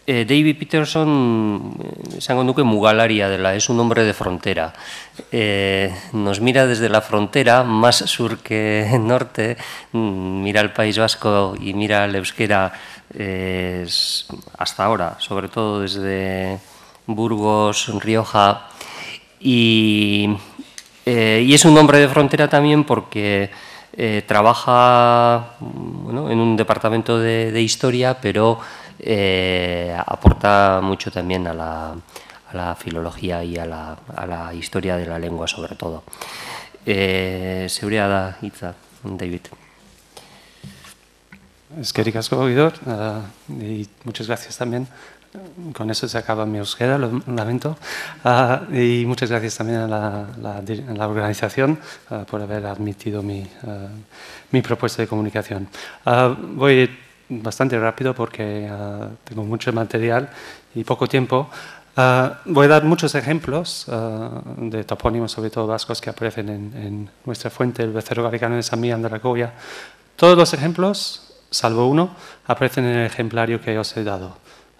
David Peterson esango nuke mugalaria dela, es un hombre de frontera. Nos mira desde la frontera, más sur que norte, mira el País Vasco y mira el euskera hasta ahora, sobre todo desde Burgos, Rioja, y es un hombre de frontera también porque trabaja en un departamento de historia, pero aporta mucho también a la filología y a la historia de la lengua, sobre todo. Zeurea da hitza, David. Eskerrik asko, Igor, y muchas gracias también. Con eso se acaba mi euskera, lo lamento. Y muchas gracias también a la organización por haber admitido mi propuesta de comunicación. Voy bastante rápido porque tengo mucho material y poco tiempo. Voy a dar muchos ejemplos de topónimos, sobre todo vascos, que aparecen en nuestra fuente, el Becerro Galicano de San Millán de la Colla. Todos los ejemplos, salvo uno, aparecen en el ejemplario que os he dado.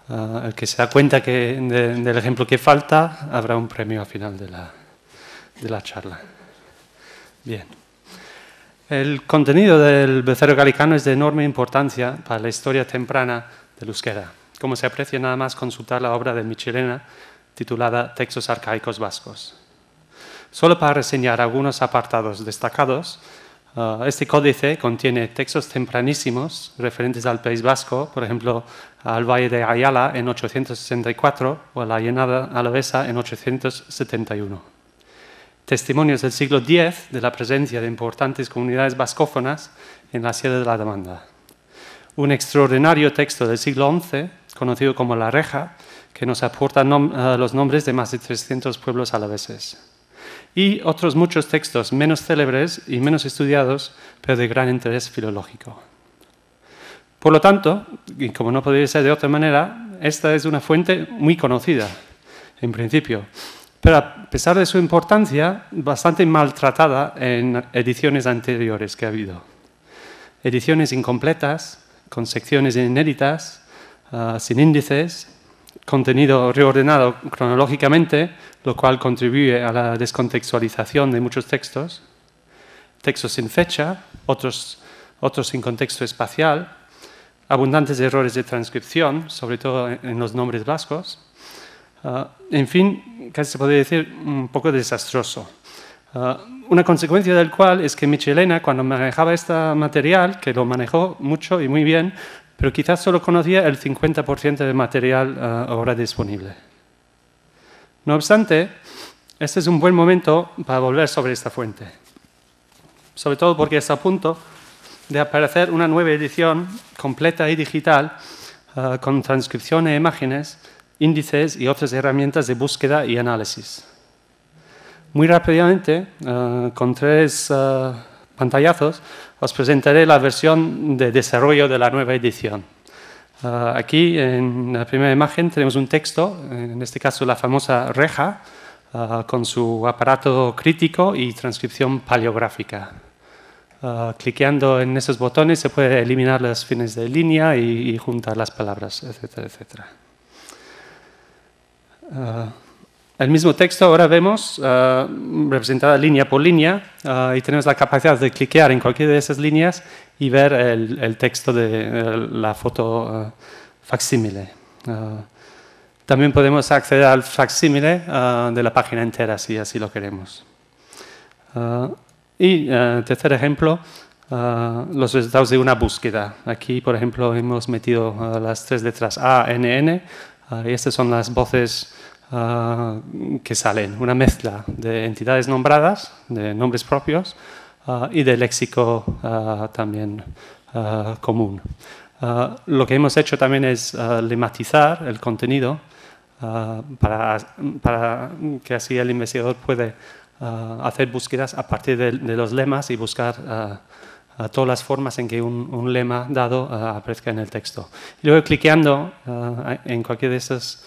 El que se da cuenta del ejemplo que falta, habrá un premio al final de la charla. Bien. El contenido del Becerro Galicano es de enorme importancia para la historia temprana del euskera. Como se aprecia nada más consultar la obra de Michelena, titulada Textos arcaicos vascos. Solo para reseñar algunos apartados destacados, este códice contiene textos tempranísimos referentes al País Vasco, por ejemplo, al Valle de Ayala en 864 o a la Llanada Alavesa en 871. Testimonios del siglo X de la presencia de importantes comunidades vascófonas en la Sierra de la Demanda. Un extraordinario texto del siglo XI, conocido como La Reja, que nos aporta los nombres de más de 300 pueblos alaveses. Y otros muchos textos menos célebres y menos estudiados, pero de gran interés filológico. Por lo tanto, y como no podría ser de otra manera, esta es una fuente muy conocida, en principio, pero a pesar de su importancia, bastante maltratada en ediciones anteriores que ha habido. Ediciones incompletas, con secciones inéditas, sin índices, contenido reordenado cronológicamente, lo cual contribuye a la descontextualización de muchos textos, textos sin fecha, otros sin contexto espacial, abundantes errores de transcripción, sobre todo en los nombres vascos. En fin, casi se podría decir un poco desastroso. Una consecuencia del cual es que Michelena, cuando manejaba este material, que lo manejó mucho y muy bien, pero quizás solo conocía el 50% del material ahora disponible. No obstante, este es un buen momento para volver sobre esta fuente. Sobre todo porque está a punto de aparecer una nueva edición completa y digital con transcripción de imágenes, índices y otras herramientas de búsqueda y análisis. Muy rápidamente, con 3 pantallazos, os presentaré la versión de desarrollo de la nueva edición. Aquí, en la primera imagen, tenemos un texto, en este caso la famosa reja, con su aparato crítico y transcripción paleográfica. Cliqueando en esos botones se puede eliminar los fines de línea y juntar las palabras, etcétera, etcétera. El mismo texto ahora vemos representada línea por línea y tenemos la capacidad de cliquear en cualquiera de esas líneas y ver el texto de la foto facsímile. También podemos acceder al facsímile de la página entera si así lo queremos. Tercer ejemplo, los resultados de una búsqueda. Aquí, por ejemplo, hemos metido las 3 letras A, N, N y estas son las voces que salen, una mezcla de entidades nombradas, de nombres propios y de léxico también común. Lo que hemos hecho también es lematizar el contenido para que así el investigador puede hacer búsquedas a partir de los lemas y buscar todas las formas en que un lema dado aparezca en el texto. Y luego cliqueando en cualquiera de esas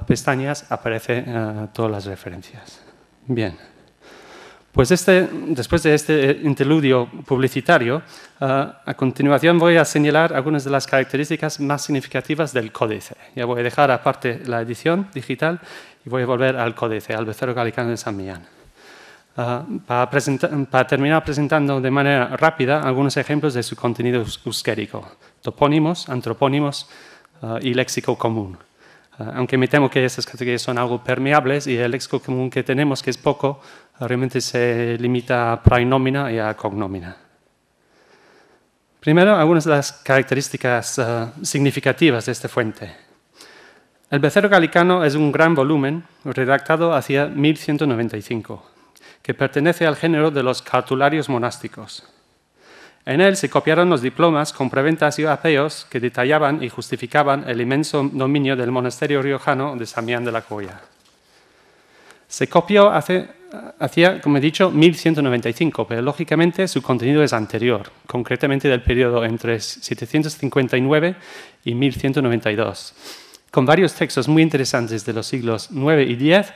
pestañas aparecen todas las referencias. Bien. Pues después de este interludio publicitario, a continuación voy a señalar algunas de las características más significativas del códice. Ya voy a dejar aparte la edición digital y voy a volver al códice, al Becerro Galicano de San Millán. Para terminar presentando de manera rápida algunos ejemplos de su contenido euskérico: topónimos, antropónimos y léxico común. Aunque me temo que estas categorías son algo permeables y el léxico común que tenemos, que es poco, realmente se limita a praenomina y a cognomina. Primero, algunas de las características significativas de esta fuente. El Becerro Galicano es un gran volumen redactado hacia 1195, que pertenece al género de los cartularios monásticos. En él se copiaron los diplomas, compraventas y apeos que detallaban y justificaban el inmenso dominio del monasterio riojano de San Millán de la Colla. Se copió hacia, como he dicho, 1195, pero lógicamente su contenido es anterior, concretamente del periodo entre 759 y 1192, con varios textos muy interesantes de los siglos IX y X,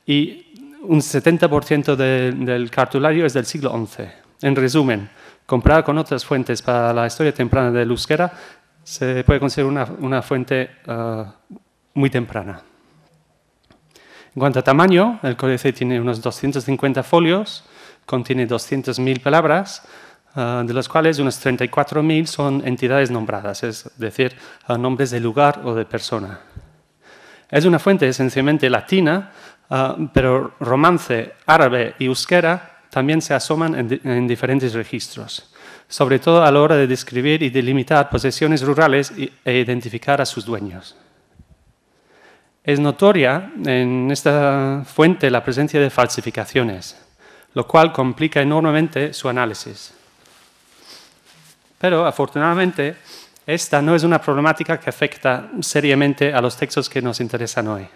y un 70% del cartulario es del siglo XI. En resumen, comparado con otras fuentes para la historia temprana del euskera, se puede considerar una fuente muy temprana. En cuanto a tamaño, el códice tiene unos 250 folios, contiene 200.000 palabras, de las cuales unos 34.000 son entidades nombradas, es decir, nombres de lugar o de persona. Es una fuente esencialmente latina, pero romance, árabe y euskera también se asoman en diferentes registros, sobre todo a la hora de describir y delimitar posesiones rurales e identificar a sus dueños. Es notoria en esta fuente la presencia de falsificaciones, lo cual complica enormemente su análisis. Pero, afortunadamente, esta no es una problemática que afecta seriamente a los textos que nos interesan hoy.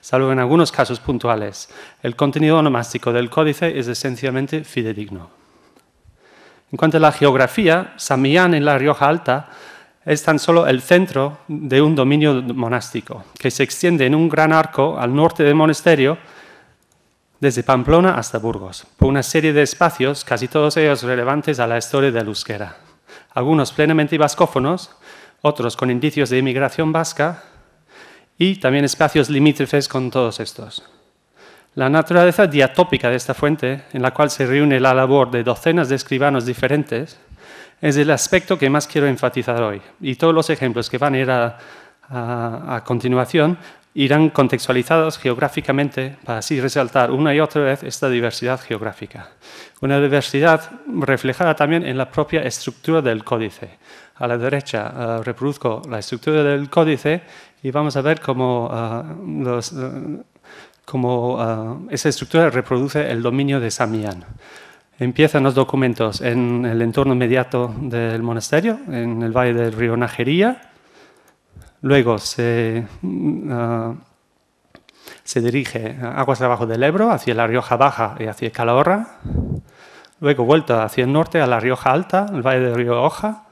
Salvo en algunos casos puntuales, el contenido onomástico del códice es esencialmente fidedigno. En cuanto a la geografía, San Millán en la Rioja Alta es tan solo el centro de un dominio monástico, que se extiende en un gran arco al norte del monasterio, desde Pamplona hasta Burgos, por una serie de espacios, casi todos ellos relevantes a la historia del euskera. Algunos plenamente vascófonos, otros con indicios de inmigración vasca, y también espacios limítrofes con todos estos. La naturaleza diatópica de esta fuente, en la cual se reúne la labor de docenas de escribanos diferentes, es el aspecto que más quiero enfatizar hoy. Y todos los ejemplos que van a ir a continuación irán contextualizados geográficamente para así resaltar una y otra vez esta diversidad geográfica. Una diversidad reflejada también en la propia estructura del códice. A la derecha reproduzco la estructura del códice y vamos a ver cómo esa estructura reproduce el dominio de San Millán. Empiezan los documentos en el entorno inmediato del monasterio, en el valle del río Najería. Luego se dirige aguas abajo del Ebro, hacia la Rioja Baja y hacia Calahorra. Luego vuelta hacia el norte a la Rioja Alta, el valle del río Oja.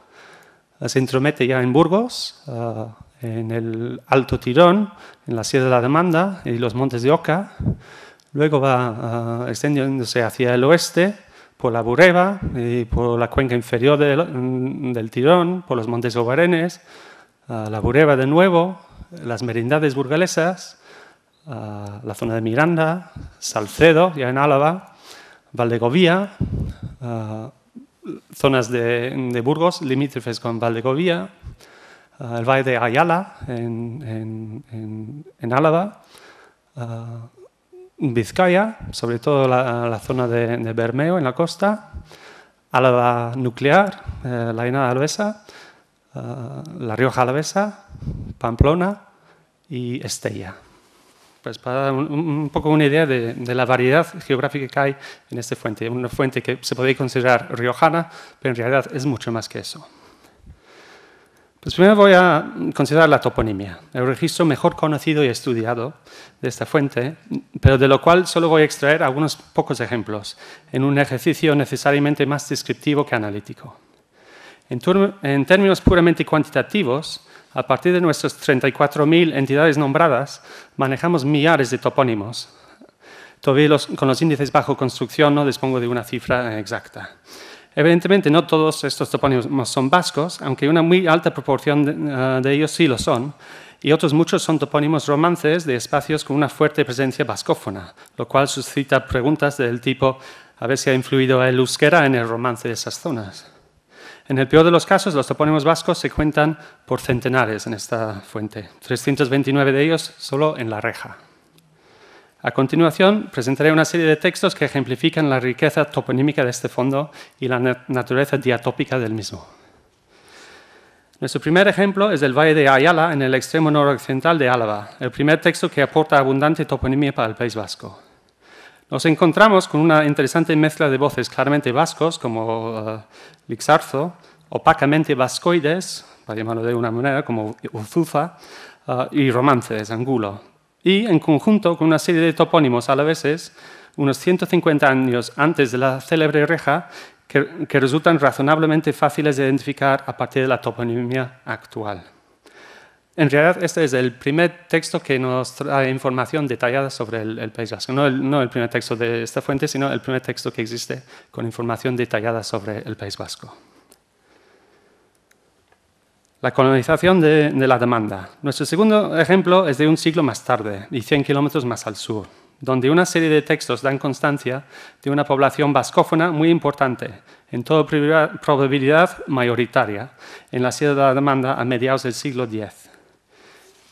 Se intromete ya en Burgos, en el Alto Tirón, en la Sierra de la Demanda y los montes de Oca. Luego va extendiéndose hacia el oeste, por la Bureba y por la cuenca inferior del Tirón, por los montes Obarenes, la Bureba de nuevo, las merindades burgalesas, la zona de Miranda, Salcedo, ya en Álava, Valdegovía, zonas de Burgos limítrofes con Valdegovía, el valle de Ayala en Álava, Vizcaya, sobre todo la zona de Bermeo en la costa, Álava nuclear, la Llanada Alavesa, la Rioja Alavesa, Pamplona y Estella. Pues para dar un poco una idea de la variedad geográfica que hay en esta fuente. Una fuente que se podría considerar riojana, pero en realidad es mucho más que eso. Pues primero voy a considerar la toponimia, el registro mejor conocido y estudiado de esta fuente, pero de lo cual solo voy a extraer algunos pocos ejemplos, en un ejercicio necesariamente más descriptivo que analítico. En términos puramente cuantitativos, a partir de nuestras 34.000 entidades nombradas, manejamos millares de topónimos. Todavía con los índices bajo construcción no dispongo de una cifra exacta. Evidentemente, no todos estos topónimos son vascos, aunque una muy alta proporción de ellos sí lo son, y otros muchos son topónimos romances de espacios con una fuerte presencia vascófona, lo cual suscita preguntas del tipo a ver si ha influido el euskera en el romance de esas zonas. En el peor de los casos, los topónimos vascos se cuentan por centenares en esta fuente, 329 de ellos solo en La Reja. A continuación, presentaré una serie de textos que ejemplifican la riqueza toponímica de este fondo y la naturaleza diatópica del mismo. Nuestro primer ejemplo es del Valle de Ayala, en el extremo noroccidental de Álava, el primer texto que aporta abundante toponimia para el País Vasco. Nos encontramos con una interesante mezcla de voces claramente vascos, como lixarzo, opacamente vascoides, para llamarlo de una manera, como uzuza, y romances, angulo. Y en conjunto con una serie de topónimos alaveses, unos 150 años antes de la célebre reja, que resultan razonablemente fáciles de identificar a partir de la toponimia actual. En realidad, este es el primer texto que nos trae información detallada sobre el País Vasco. No el primer texto de esta fuente, sino el primer texto que existe con información detallada sobre el País Vasco. La colonización de la demanda. Nuestro segundo ejemplo es de un siglo más tarde y 100 kilómetros más al sur, donde una serie de textos dan constancia de una población vascófona muy importante, en toda probabilidad mayoritaria, en la Sierra de la Demanda a mediados del siglo X.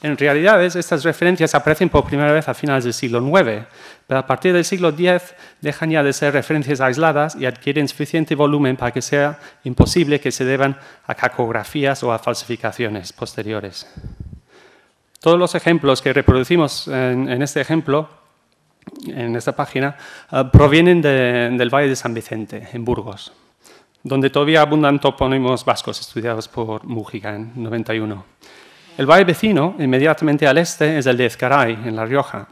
En realidad, estas referencias aparecen por primera vez a finales del siglo IX, pero a partir del siglo X dejan ya de ser referencias aisladas y adquieren suficiente volumen para que sea imposible que se deban a cacografías o a falsificaciones posteriores. Todos los ejemplos que reproducimos en este ejemplo, en esta página, provienen del Valle de San Vicente, en Burgos, donde todavía abundan topónimos vascos estudiados por Mújica en 91. El valle vecino, inmediatamente al este, es el de Ezcaray, en La Rioja,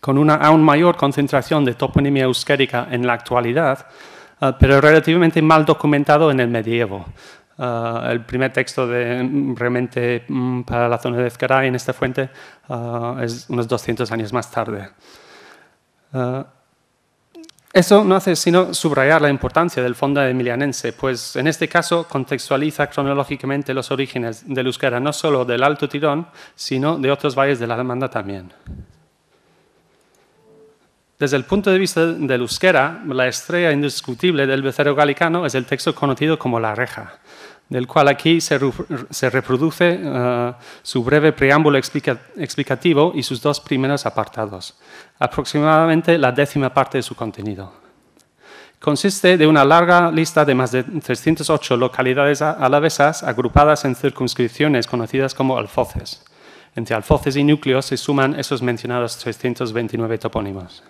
con una aún mayor concentración de toponimia euskérica en la actualidad, pero relativamente mal documentado en el medievo. El primer texto realmente para la zona de Ezcaray en esta fuente es unos 200 años más tarde. Eso no hace sino subrayar la importancia del fondo emilianense, pues en este caso contextualiza cronológicamente los orígenes del euskera, no solo del Alto Tirón, sino de otros valles de la demanda también. Desde el punto de vista del euskera, la estrella indiscutible del becerro galicano es el texto conocido como La Reja, del cual aquí se reproduce su breve preámbulo explicativo y sus dos primeros apartados, aproximadamente la 10ª parte de su contenido. Consiste de una larga lista de más de 308 localidades alavesas agrupadas en circunscripciones conocidas como alfoces. Entre alfoces y núcleos se suman esos mencionados 329 topónimos.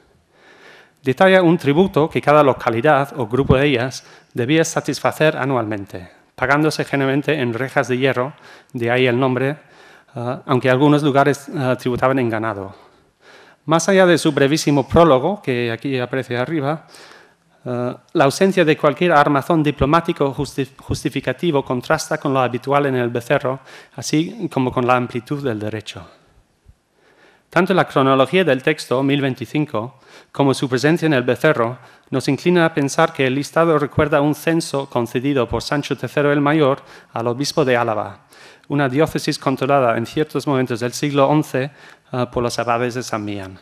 Detalla un tributo que cada localidad o grupo de ellas debía satisfacer anualmente, pagándose generalmente en rejas de hierro, de ahí el nombre, aunque algunos lugares tributaban en ganado. Más allá de su brevísimo prólogo, que aquí aparece arriba, la ausencia de cualquier armazón diplomático justificativo contrasta con lo habitual en el becerro, así como con la amplitud del derecho. Tanto la cronología del texto, 1025, como su presencia en el becerro, nos inclina a pensar que el listado recuerda un censo concedido por Sancho III el Mayor al obispo de Álava, una diócesis controlada en ciertos momentos del siglo XI por los abades de San Millán.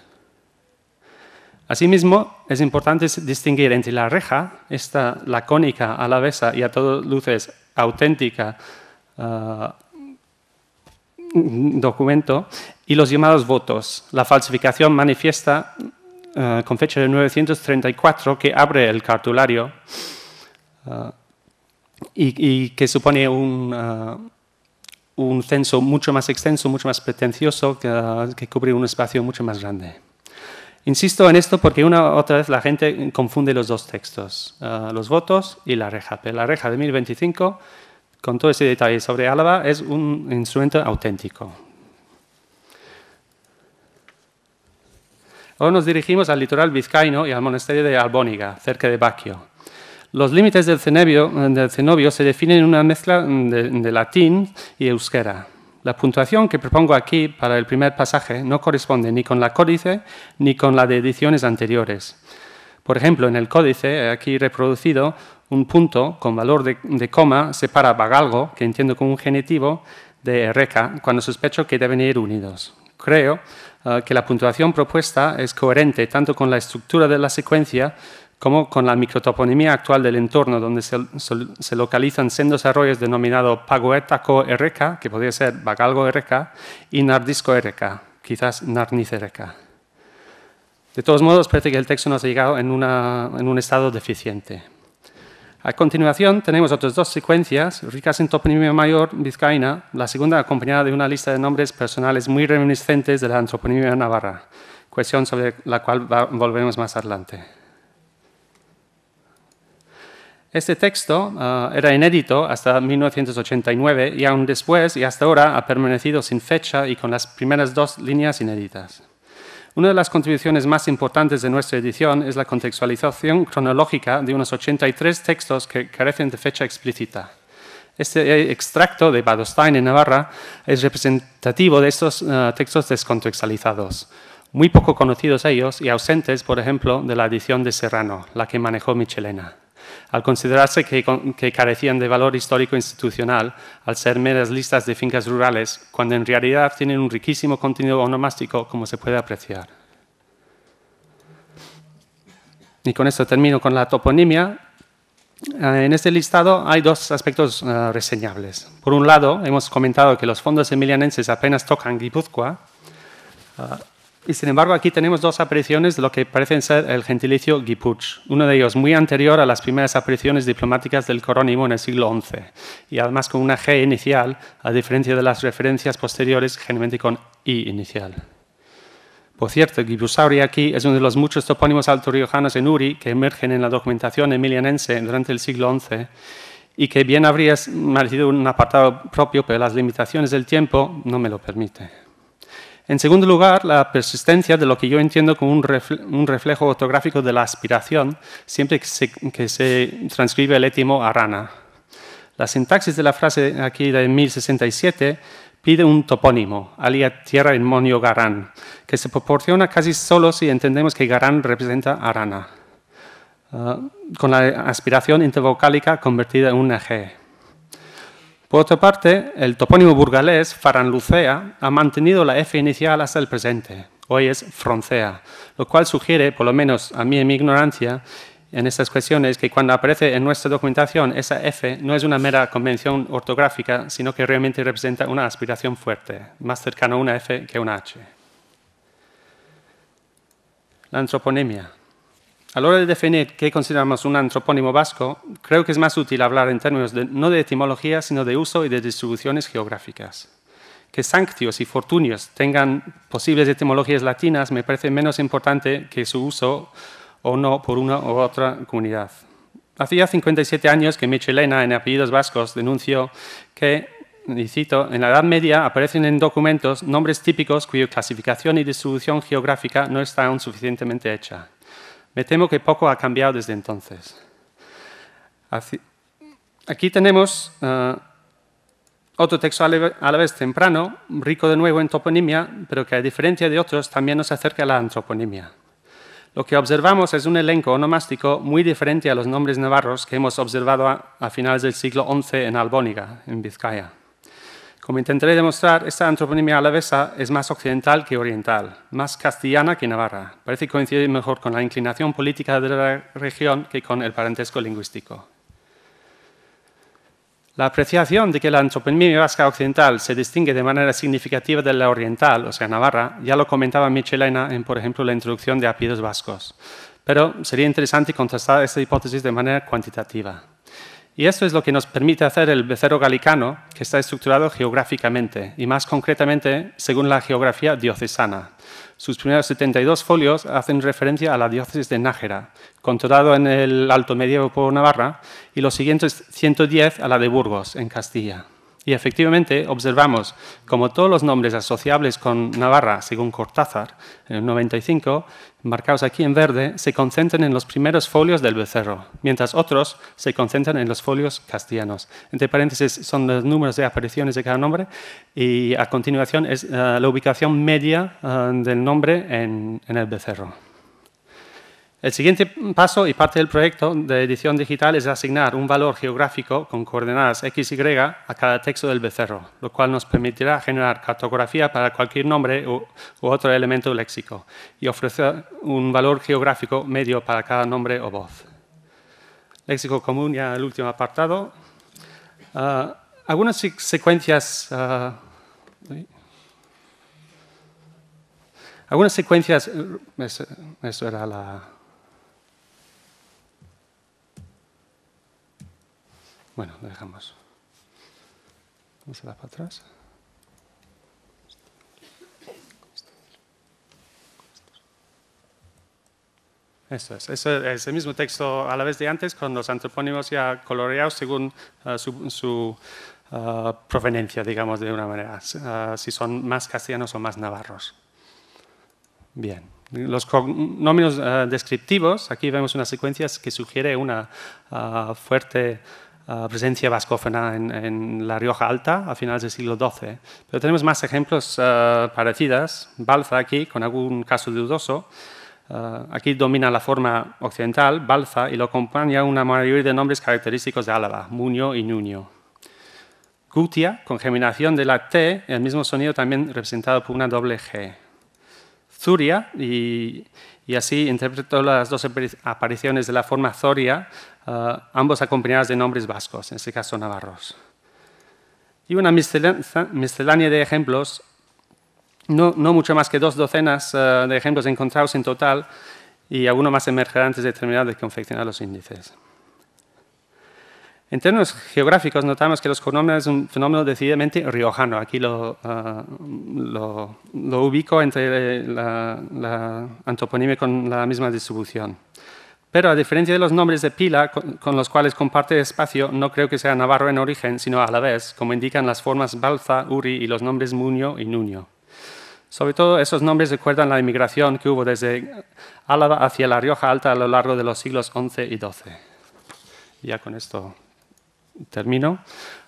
Asimismo, es importante distinguir entre la reja, esta lacónica alavesa y a todas luces auténtica documento, y los llamados votos, la falsificación manifiesta con fecha de 934 que abre el cartulario y que supone un censo mucho más extenso, mucho más pretencioso, que cubre un espacio mucho más grande. Insisto en esto porque otra vez la gente confunde los dos textos, los votos y la reja. Pero la reja de 1025, con todo ese detalle sobre Álava, es un instrumento auténtico. Ahora nos dirigimos al litoral vizcaíno y al monasterio de Albóniga, cerca de Baquio. Los límites del cenobio se definen en una mezcla de latín y euskera. La puntuación que propongo aquí para el primer pasaje no corresponde ni con la códice ni con la de ediciones anteriores. Por ejemplo, en el códice, aquí reproducido, un punto con valor de coma separa bagalgo, que entiendo como un genitivo, de erreca, cuando sospecho que deben ir unidos. Creo que la puntuación propuesta es coherente tanto con la estructura de la secuencia como con la microtoponimia actual del entorno, donde se localizan sendos arroyos denominados Pagoetaco erreca, que podría ser Bagalgo erreca, y Nardisco erreca, quizás Narniz erreca. De todos modos, parece que el texto nos ha llegado en un estado deficiente. A continuación, tenemos otras dos secuencias, ricas en toponimia mayor vizcaína, la segunda acompañada de una lista de nombres personales muy reminiscentes de la antroponimia navarra, cuestión sobre la cual volveremos más adelante. Este texto era inédito hasta 1989 y aún después y hasta ahora ha permanecido sin fecha y con las primeras dos líneas inéditas. Una de las contribuciones más importantes de nuestra edición es la contextualización cronológica de unos 83 textos que carecen de fecha explícita. Este extracto de Badostein en Navarra es representativo de estos textos descontextualizados, muy poco conocidos ellos y ausentes, por ejemplo, de la edición de Serrano, la que manejó Michelena, al considerarse que carecían de valor histórico institucional al ser meras listas de fincas rurales, cuando en realidad tienen un riquísimo contenido onomástico, como se puede apreciar. Y con esto termino con la toponimia. En este listado hay dos aspectos reseñables. Por un lado, hemos comentado que los fondos emilianenses apenas tocan Guipúzcoa, y sin embargo aquí tenemos dos apariciones de lo que parecen ser el gentilicio Guipúzcoa, uno de ellos muy anterior a las primeras apariciones diplomáticas del corónimo en el siglo XI, y además con una G inicial, a diferencia de las referencias posteriores, generalmente con I inicial. Por cierto, Guipúzcoa aquí es uno de los muchos topónimos altorriojanos en Uri que emergen en la documentación emilianense durante el siglo XI y que bien habría merecido un apartado propio, pero las limitaciones del tiempo no me lo permiten. En segundo lugar, la persistencia de lo que yo entiendo como un reflejo ortográfico de la aspiración siempre que se transcribe el étimo arana. La sintaxis de la frase aquí de 1067 pide un topónimo, alia tierra en monio Garán, que se proporciona casi solo si entendemos que Garán representa arana, con la aspiración intervocálica convertida en una G. Por otra parte, el topónimo burgalés, Faranlucea, ha mantenido la F inicial hasta el presente. Hoy es Froncea, lo cual sugiere, por lo menos a mí en mi ignorancia, en estas cuestiones, que cuando aparece en nuestra documentación esa F no es una mera convención ortográfica, sino que realmente representa una aspiración fuerte, más cercana a una F que a una H. La antroponimia. A la hora de definir qué consideramos un antropónimo vasco, creo que es más útil hablar en términos no de etimología, sino de uso y de distribuciones geográficas. Que Sanctios y Fortunios tengan posibles etimologías latinas me parece menos importante que su uso o no por una u otra comunidad. Hacía 57 años que Michelena, en apellidos vascos, denunció que, y cito, en la Edad Media aparecen en documentos nombres típicos cuya clasificación y distribución geográfica no está aún suficientemente hecha. Me temo que poco ha cambiado desde entonces. Aquí tenemos otro texto a la vez temprano, rico de nuevo en toponimia, pero que a diferencia de otros también nos acerca a la antroponimia. Lo que observamos es un elenco onomástico muy diferente a los nombres navarros que hemos observado a finales del siglo XI en Albóniga, en Vizcaya. Como intentaré demostrar, esta antroponimia alavesa es más occidental que oriental, más castellana que navarra. Parece coincidir mejor con la inclinación política de la región que con el parentesco lingüístico. La apreciación de que la antroponimia vasca occidental se distingue de manera significativa de la oriental, o sea, navarra, ya lo comentaba Michelena en, por ejemplo, la introducción de apellidos vascos. Pero sería interesante contrastar esta hipótesis de manera cuantitativa. Y esto es lo que nos permite hacer el becerro galicano, que está estructurado geográficamente, y más concretamente según la geografía diocesana. Sus primeros 72 folios hacen referencia a la diócesis de Nájera, controlado en el Alto Medievo por Navarra, y los siguientes 110 a la de Burgos, en Castilla. Y efectivamente observamos como todos los nombres asociables con Navarra, según Cortázar, en el 95, marcados aquí en verde, se concentran en los primeros folios del becerro, mientras otros se concentran en los folios castellanos. Entre paréntesis son los números de apariciones de cada nombre y a continuación es la ubicación media del nombre en el becerro. El siguiente paso y parte del proyecto de edición digital es asignar un valor geográfico con coordenadas X y Y a cada texto del becerro, lo cual nos permitirá generar cartografía para cualquier nombre u otro elemento léxico y ofrecer un valor geográfico medio para cada nombre o voz. Léxico común, ya el último apartado. Algunas secuencias... algunas secuencias... Eso era la... Bueno, lo dejamos. Vamos a dar para atrás. Eso es el mismo texto a la vez de antes, con los antropónimos ya coloreados según su proveniencia, digamos, de una manera, si son más castellanos o más navarros. Bien. Los cognomios descriptivos, aquí vemos unas secuencias que sugiere una fuerte presencia vascófona en La Rioja Alta a finales del siglo XII. Pero tenemos más ejemplos parecidos. Balza aquí, con algún caso dudoso. Aquí domina la forma occidental, Balza, y lo acompaña una mayoría de nombres característicos de Álava, Muño y Nuño. Gutia, con geminación de la T, el mismo sonido también representado por una doble G. Zuria, y así interpreto las dos apariciones de la forma Zoria, ambos acompañados de nombres vascos, en este caso navarros. Y una miscelánea de ejemplos, no mucho más que 2 docenas de ejemplos encontrados en total, y alguno más emergerá antes de terminar de confeccionar los índices. En términos geográficos, notamos que los cognomos es un fenómeno decididamente riojano. Aquí lo ubico entre la antoponimia con la misma distribución. Pero a diferencia de los nombres de pila, con los cuales comparte espacio, no creo que sea navarro en origen, sino a la vez, como indican las formas Balza, Uri y los nombres Muño y Nuño. Sobre todo, esos nombres recuerdan la inmigración que hubo desde Álava hacia La Rioja Alta a lo largo de los siglos XI y XII. Ya con esto termino.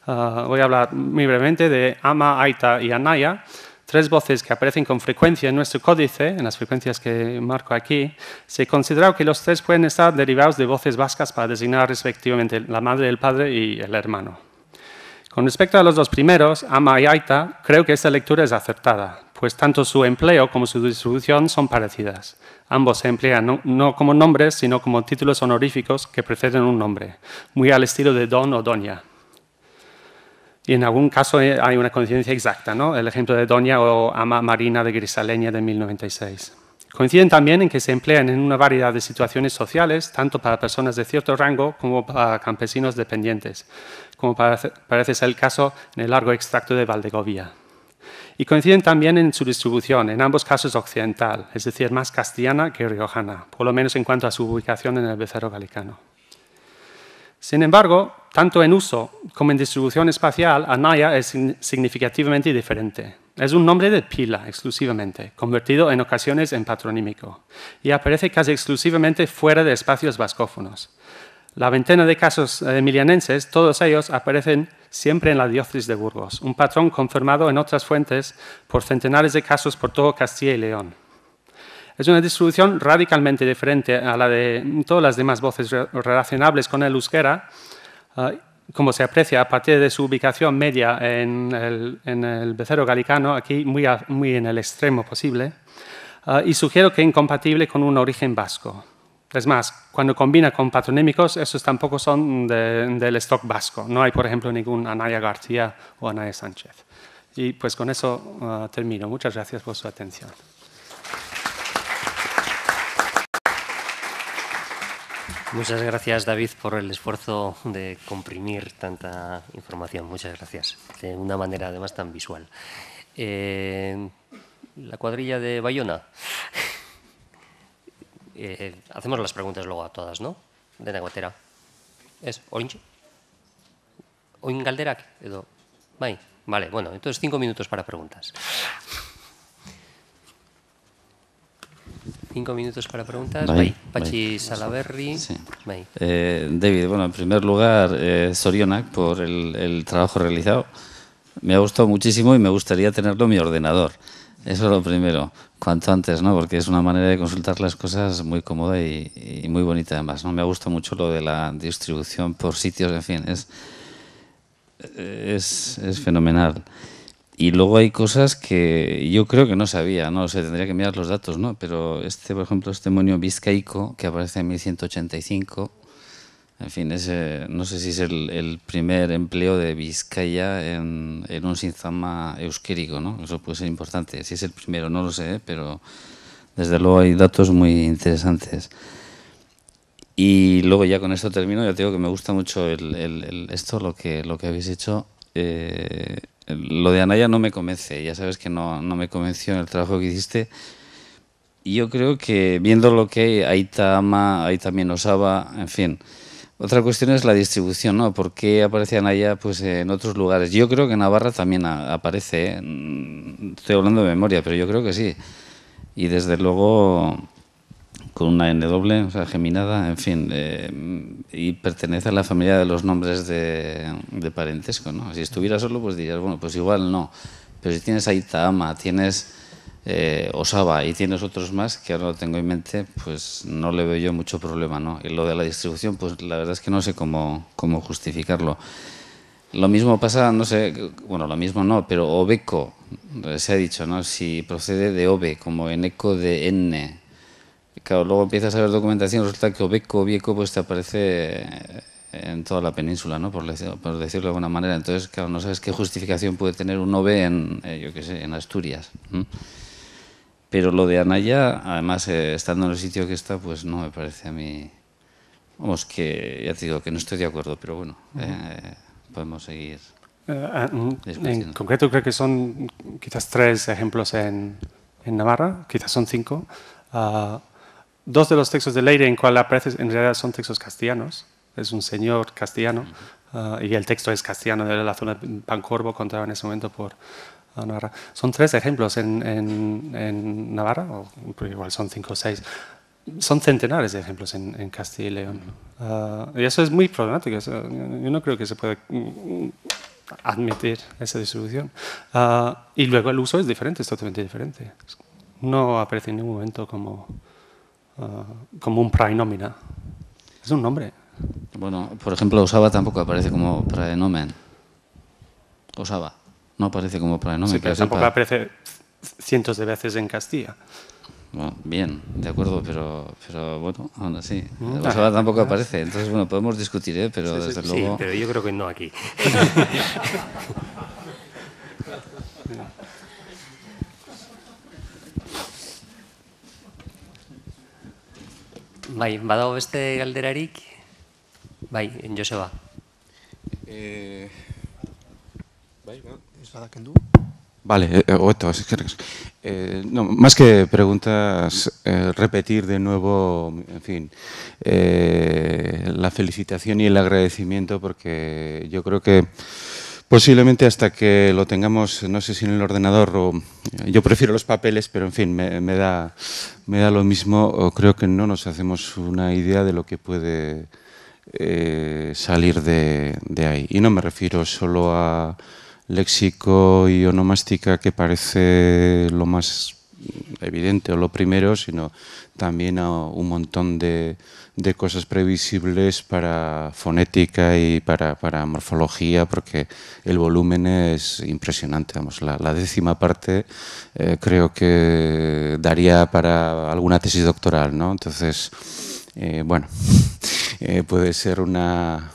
Voy a hablar muy brevemente de Ama, Aita y Anaya, 3 voces que aparecen con frecuencia en nuestro códice, en las frecuencias que marco aquí. Se considera que los 3 pueden estar derivados de voces vascas para designar respectivamente la madre, el padre y el hermano. Con respecto a los 2 primeros, Ama y Aita, creo que esta lectura es acertada, pues tanto su empleo como su distribución son parecidas. Ambos se emplean no como nombres, sino como títulos honoríficos que preceden un nombre, muy al estilo de don o doña. Y en algún caso hay una coincidencia exacta, ¿no? El ejemplo de doña o ama Marina de Grisaleña de 1096. Coinciden también en que se emplean en una variedad de situaciones sociales, tanto para personas de cierto rango como para campesinos dependientes, como parece ser el caso en el largo extracto de Valdegovía. Y coinciden también en su distribución, en ambos casos occidental, es decir, más castellana que riojana, por lo menos en cuanto a su ubicación en el becerro galicano. Sin embargo, tanto en uso como en distribución espacial, Anaya es significativamente diferente. Es un nombre de pila exclusivamente, convertido en ocasiones en patronímico, y aparece casi exclusivamente fuera de espacios vascófonos. La veintena de casos emilianenses, todos ellos aparecen siempre en la diócesis de Burgos, un patrón confirmado en otras fuentes por centenares de casos por todo Castilla y León. Es una distribución radicalmente diferente a la de todas las demás voces relacionables con el euskera, como se aprecia a partir de su ubicación media en el becerro galicano, aquí muy en el extremo posible, y sugiero que incompatible con un origen vasco. Es más, cuando combina con patronímicos, esos tampoco son del stock vasco. No hay, por ejemplo, ningún Anaya García o Anaya Sánchez. Y pues con eso termino. Muchas gracias por su atención. Muchas gracias, David, por el esfuerzo de comprimir tanta información. Muchas gracias. De una manera, además, tan visual. La cuadrilla de Bayona. Hacemos las preguntas luego a todas, ¿no? De Neguatera. ¿Es Oin galderak edo Vale, bueno, entonces 5 minutos para preguntas. 5 minutos para preguntas. Patxi Salaberri. Sí. Bai. David, bueno, en primer lugar, zorionak por el trabajo realizado. Me ha gustado muchísimo y me gustaría tenerlo en mi ordenador. Eso es lo primero, cuanto antes, ¿no? Porque es una manera de consultar las cosas muy cómoda y muy bonita además, ¿no? Me ha gustado mucho lo de la distribución por sitios, en fin, es fenomenal. Y luego hay cosas que yo creo que no sabía, no sé, tendría que mirar los datos, ¿no? Pero por ejemplo, este monio vizcaico que aparece en 1185, en fin, no sé si es el primer empleo de Vizcaya en un sinzama euskérico, ¿no? Eso puede ser importante. Si es el primero, no lo sé, pero desde luego hay datos muy interesantes. Y luego ya con esto termino, ya te digo que me gusta mucho esto, lo que habéis hecho. Lo de Anaya no me convence, ya sabes que no me convenció en el trabajo que hiciste. Y yo creo que viendo lo que hay Ama, hay también Osaba, en fin. Otra cuestión es la distribución, ¿no? ¿Por qué aparece Anaya pues, en otros lugares? Yo creo que en Navarra también aparece, ¿eh? Estoy hablando de memoria, pero yo creo que sí. Y desde luego con una N doble, o sea, geminada, en fin, y pertenece a la familia de los nombres de parentesco, ¿no? Si estuviera solo, pues dirías, bueno, pues igual no. Pero si tienes Aita Ama, tienes Osaba y tienes otros más que ahora lo tengo en mente, pues no le veo yo mucho problema, ¿no? Y lo de la distribución, pues la verdad es que no sé cómo justificarlo. Lo mismo pasa, no sé, bueno, lo mismo no, pero Obeco, se ha dicho, ¿no? Si procede de Obe, como en eco de N. Claro, luego empiezas a ver documentación, resulta que Obieco, pues te aparece en toda la península, ¿no? Por decirlo de alguna manera. Entonces, claro, no sabes qué justificación puede tener un OB en, yo qué sé, en Asturias. Pero lo de Anaya, además, estando en el sitio que está, pues no me parece a mí... Vamos, que ya te digo que no estoy de acuerdo, pero bueno, podemos seguir. En concreto creo que son quizás 3 ejemplos en Navarra, quizás son 5. 2 de los textos de Leire en cual aparece en realidad son textos castellanos. Es un señor castellano y el texto es castellano de la zona de Pancorbo, contado en ese momento por Navarra. Son 3 ejemplos en Navarra, o igual son 5 o 6. Son centenares de ejemplos en Castilla y León. Y eso es muy problemático. Yo no creo que se pueda admitir esa distribución. Y luego el uso es diferente, es totalmente diferente. No aparece en ningún momento como un praenomina. Es un nombre. Bueno, por ejemplo, Osaba tampoco aparece como praenomen. Osaba no aparece como praenomen. Sí, pero tampoco aparece cientos de veces en Castilla. Bueno, bien, de acuerdo, pero bueno, aún así. Osaba tampoco aparece. Entonces, bueno, podemos discutir, ¿eh? Pero desde luego... Sí, pero yo creo que no aquí. Bai, badago beste galderarik? Bai, Joseba. Vale, no, más que preguntas, repetir de nuevo, en fin, la felicitación y el agradecimiento, porque yo creo que posiblemente hasta que lo tengamos, no sé si en el ordenador o... Yo prefiero los papeles, pero en fin, me da lo mismo. O creo que no nos hacemos una idea de lo que puede salir de ahí. Y no me refiero solo a léxico y onomástica, que parece lo más evidente o lo primero, sino también a un montón de cosas previsibles para fonética y para morfología, porque el volumen es impresionante. Vamos, la 10ª parte creo que daría para alguna tesis doctoral, ¿no? Entonces, bueno, puede ser una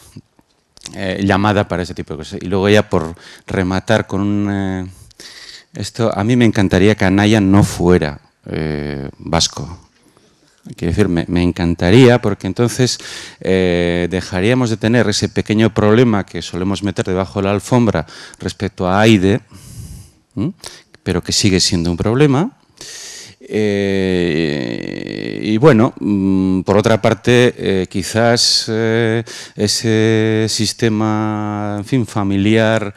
llamada para ese tipo de cosas. Y luego ya por rematar con esto, a mí me encantaría que Anaya no fuera vasco. Quiero decir, me encantaría, porque entonces dejaríamos de tener ese pequeño problema que solemos meter debajo de la alfombra respecto a Aide, pero que sigue siendo un problema. Y bueno, por otra parte, quizás ese sistema, en fin, familiar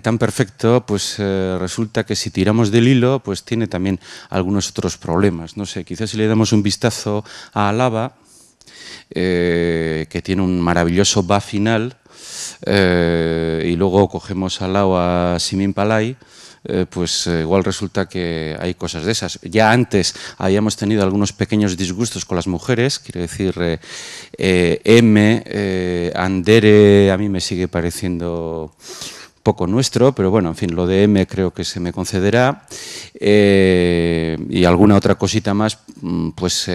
tan perfecto, pues resulta que si tiramos del hilo, pues tiene también algunos otros problemas. No sé, quizás si le damos un vistazo a Alaba, que tiene un maravilloso ba final, y luego cogemos al lado a Simin Palay, pues igual resulta que hay cosas de esas. Ya antes habíamos tenido algunos pequeños disgustos con las mujeres, quiero decir, Andere a mí me sigue pareciendo poco nuestro, pero bueno, en fin, lo de M creo que se me concederá, y alguna otra cosita más, pues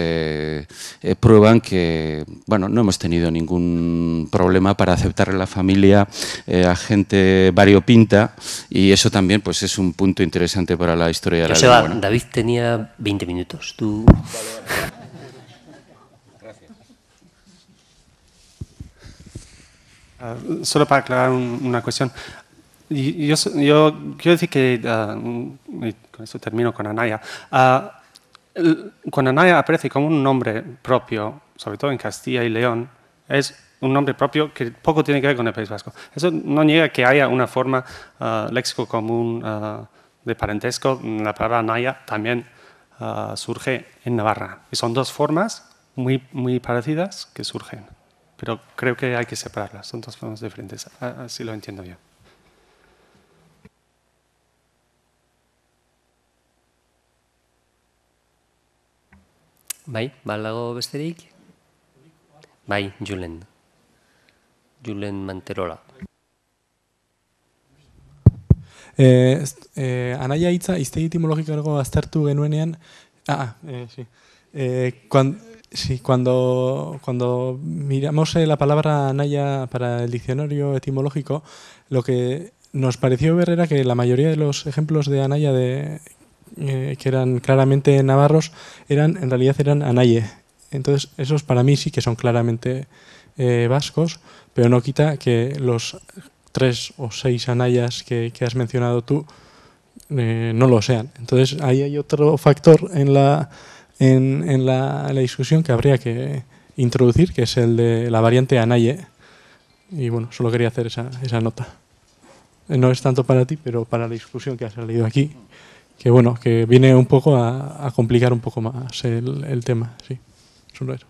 prueban que, bueno, no hemos tenido ningún problema para aceptar en la familia a gente variopinta, y eso también pues es un punto interesante para la historia de la lengua, ¿no? David tenía 20 minutos, tú... Solo para aclarar una cuestión. Yo quiero decir que, y con esto termino con Anaya, cuando Anaya aparece como un nombre propio, sobre todo en Castilla y León, es un nombre propio que poco tiene que ver con el País Vasco. Eso no niega que haya una forma léxico común de parentesco. La palabra Anaya también surge en Navarra. Y son dos formas muy parecidas que surgen. Pero creo que hay que separarlas. Son dos formas diferentes. Así lo entiendo yo. Bai, balago besterik? Bai, Julen Manterola. Anaia hitza hiztegi etimologiko aztertu genuenean, sí. Cuando miramos la palabra Anaya para el diccionario etimológico, lo que nos pareció ver era que la mayoría de los ejemplos de Anaya que eran claramente navarros, en realidad eran Anaye. Entonces, esos para mí sí que son claramente vascos, pero no quita que los 3 o 6 Anayas que has mencionado tú no lo sean. Entonces, ahí hay otro factor en la discusión que habría que introducir, que es el de la variante Anaye. Y bueno, solo quería hacer esa nota. No es tanto para ti, pero para la discusión que ha salido aquí, que bueno, que viene un poco a complicar un poco más el tema, sí, solo eso.